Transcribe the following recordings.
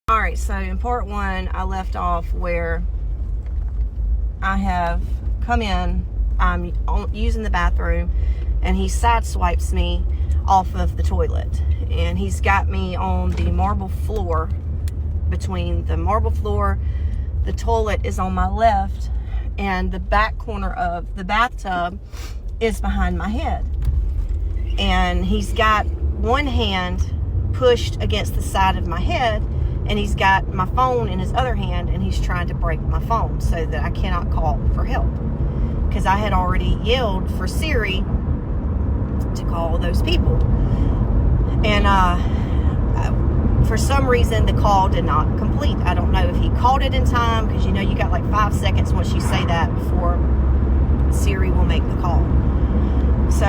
All right, so in part one, I left off where I have come in, I'm using the bathroom, and he sideswipes me off of the toilet. And he's got me on the marble floor. Between the marble floor, the toilet is on my left, and the back corner of the bathtub is behind my head. And he's got one hand pushed against the side of my head, and he's got my phone in his other hand, and he's trying to break my phone so that I cannot call for help. Because I had already yelled for Siri to call those people. And for some reason, the call did not complete. I don't know if he called it in time, because you know you got like 5 seconds once you say that before Siri will make the call. So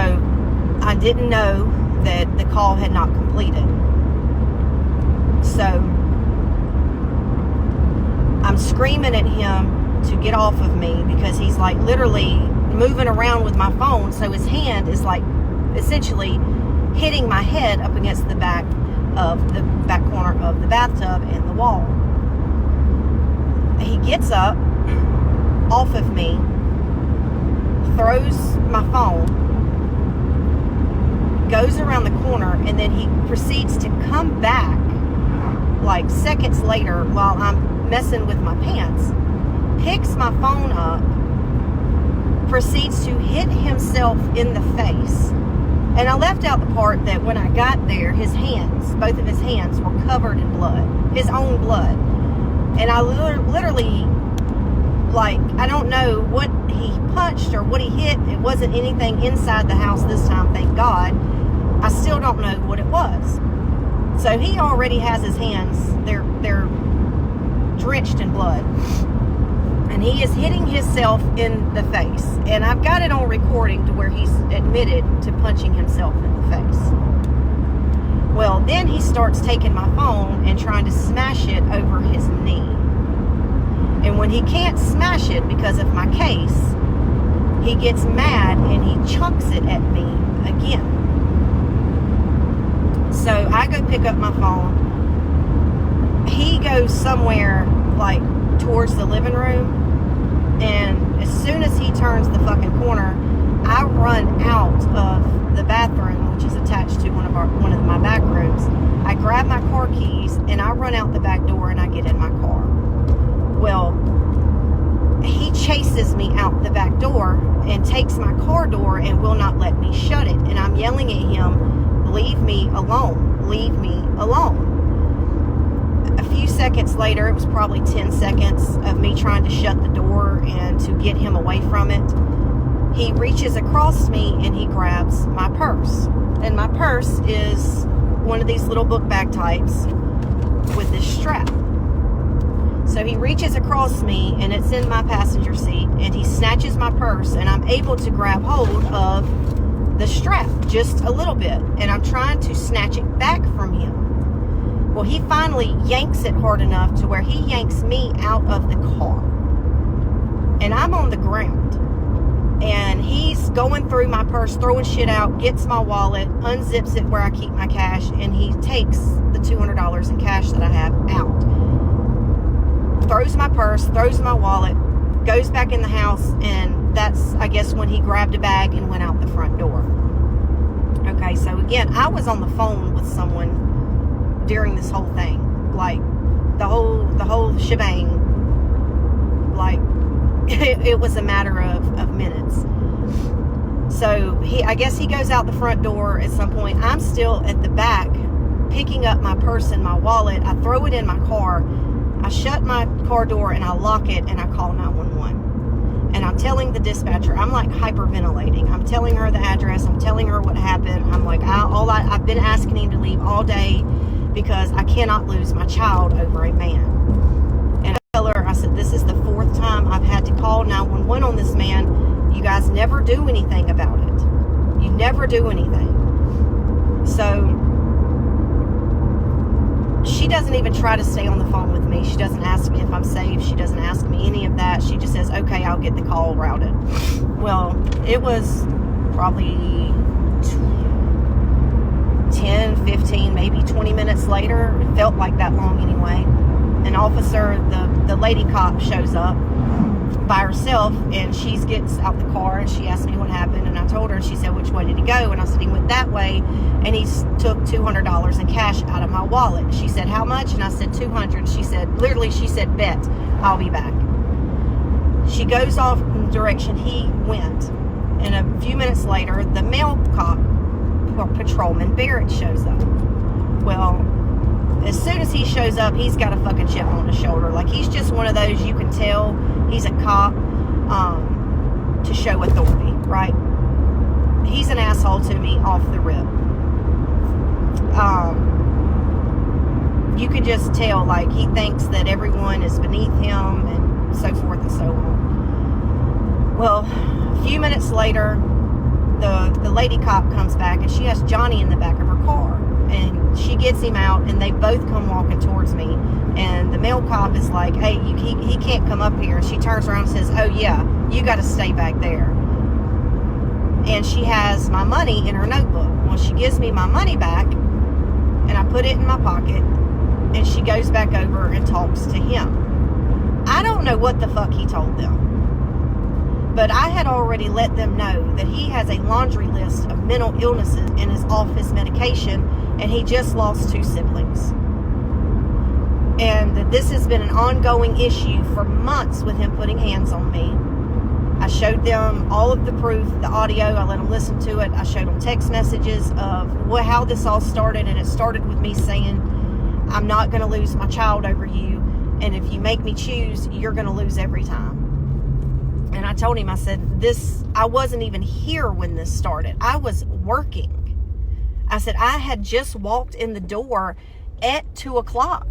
I didn't know that the call had not completed. So I'm screaming at him to get off of me, because he's like literally moving around with my phone. So his hand is like essentially hitting my head up against the back corner of the bathtub and the wall. He gets up off of me, throws my phone, goes around the corner, and then he proceeds to come back like seconds later while I'm messing with my pants, picks my phone up, proceeds to hit himself in the face. And I left out the part that when I got there, his hands, both of his hands, were covered in blood, his own blood. And I literally, like, I don't know what he punched or what he hit. It wasn't anything inside the house this time, thank God. I still don't know what it was. So he already has his hands, they're drenched in blood. And he is hitting himself in the face. And I've got it on recording to where he's admitted to punching himself in the face. Well, then he starts taking my phone and trying to smash it over his knee. And when he can't smash it because of my case, he gets mad and he chunks it at me again. So I go pick up my phone. He goes somewhere like towards the living room, and as soon as he turns the fucking corner, I run out of the bathroom, which is attached to one of my back rooms. I grab my car keys and I run out the back door and I get in my car. Well, he chases me out the back door and takes my car door and will not let me shut it. And I'm yelling at him, "Leave me alone, leave me alone." A few seconds later, it was probably 10 seconds of me trying to shut the door and to get him away from it, he reaches across me and he grabs my purse. And my purse is one of these little book bag types with this strap. So he reaches across me and it's in my passenger seat, and he snatches my purse, and I'm able to grab hold of the strap just a little bit, and I'm trying to snatch it back from him. Well, he finally yanks it hard enough to where he yanks me out of the car. And I'm on the ground. And he's going through my purse, throwing shit out, gets my wallet, unzips it where I keep my cash, and he takes the $200 in cash that I have out. Throws my purse, throws my wallet, goes back in the house, and that's, I guess, when he grabbed a bag and went out the front door. Okay, so again, I was on the phone with someone during this whole thing, like the whole shebang. Like it was a matter of minutes. So I guess he goes out the front door at some point. I'm still at the back picking up my purse and my wallet. I throw it in my car. I shut my car door and I lock it, and I call 911. And I'm telling the dispatcher, I'm like hyperventilating. I'm telling her the address. I'm telling her what happened. I'm like, I've been asking him to leave all day, because I cannot lose my child over a man. And I tell her, I said, this is the 4th time I've had to call 911 on this man. You guys never do anything about it. You never do anything. So she doesn't even try to stay on the phone with me. She doesn't ask me if I'm safe. She doesn't ask me any of that. She just says, okay, I'll get the call routed. Well, it was probably 10, 15, maybe 20 minutes later. It felt like that long anyway. an officer, the lady cop shows up by herself, and she gets out the car and she asked me what happened, and I told her, and she said, which way did he go? And I said, he went that way, and he took $200 in cash out of my wallet. She said, how much? And I said, 200. She said, literally, she said, bet, I'll be back. She goes off in the direction he went, and a few minutes later, the male cop, or patrolman Barrett, shows up. Well, as soon as he shows up, he's got a fucking chip on his shoulder. Like, he's just one of those, you can tell he's a cop to show authority, right? He's an asshole to me off the rip. You can just tell, like, he thinks that everyone is beneath him and so forth and so on. Well, a few minutes later, the lady cop comes back, and she has Johnny in the back of her car. And she gets him out, and they both come walking towards me. And the male cop is like, hey, he can't come up here. And she turns around and says, oh, yeah, you got to stay back there. And she has my money in her notebook. Well, she gives me my money back, and I put it in my pocket, and she goes back over and talks to him. I don't know what the fuck he told them. But I had already let them know that he has a laundry list of mental illnesses and is off his medication, and he just lost 2 siblings. And that this has been an ongoing issue for months with him putting hands on me. I showed them all of the proof, the audio, I let them listen to it. I showed them text messages of how this all started, and it started with me saying, I'm not going to lose my child over you, and if you make me choose, you're going to lose every time. And I told him, I said, I wasn't even here when this started. I was working. I said, I had just walked in the door at 2 o'clock.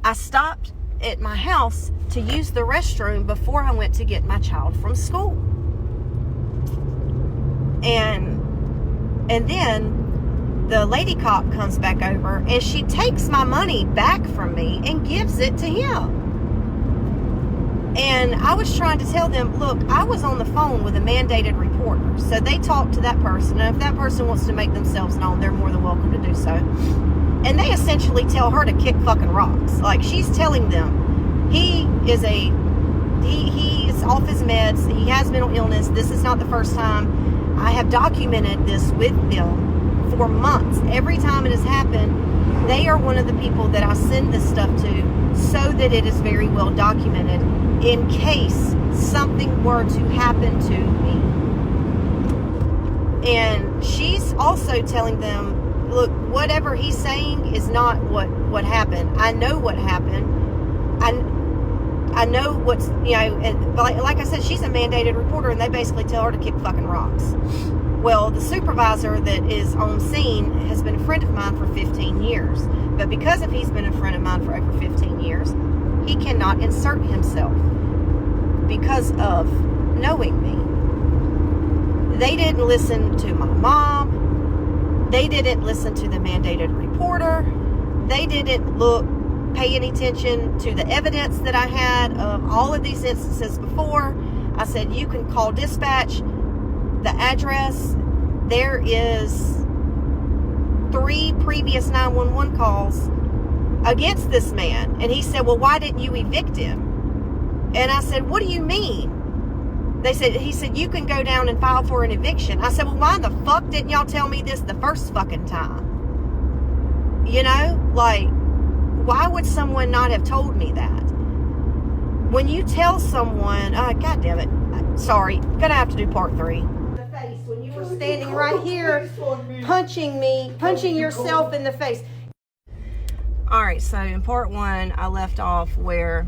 I stopped at my house to use the restroom before I went to get my child from school. And then the lady cop comes back over, and she takes my money back from me and gives it to him. And I was trying to tell them, look, I was on the phone with a mandated reporter. So they talked to that person. And if that person wants to make themselves known, they're more than welcome to do so. And they essentially tell her to kick fucking rocks. Like, she's telling them, he is off his meds. He has mental illness. This is not the first time. I have documented this with them for months. Every time it has happened, they are one of the people that I send this stuff to so that it is very well documented in case something were to happen to me. And she's also telling them, look, whatever he's saying is not what happened. I know what happened. I know what's, and like I said, she's a mandated reporter, and they basically tell her to kick fucking rocks. Well, the supervisor that is on scene has been a friend of mine for 15 years. But because he's been a friend of mine for over 15 years, he cannot insert himself because of knowing me. They didn't listen to my mom. They didn't listen to the mandated reporter. They didn't pay any attention to the evidence that I had of all of these instances before. I said, you can call dispatch. The address, there is 3 previous 911 calls against this man. And he said, well, why didn't you evict him? And I said, what do you mean? He said, you can go down and file for an eviction. I said, well, why the fuck didn't y'all tell me this the first fucking time? Like, why would someone not have told me that? When you tell someone, God damn it, sorry, gonna have to do part 3. The face, when you were standing right here, punching yourself in the face. All right, so in part 1, I left off where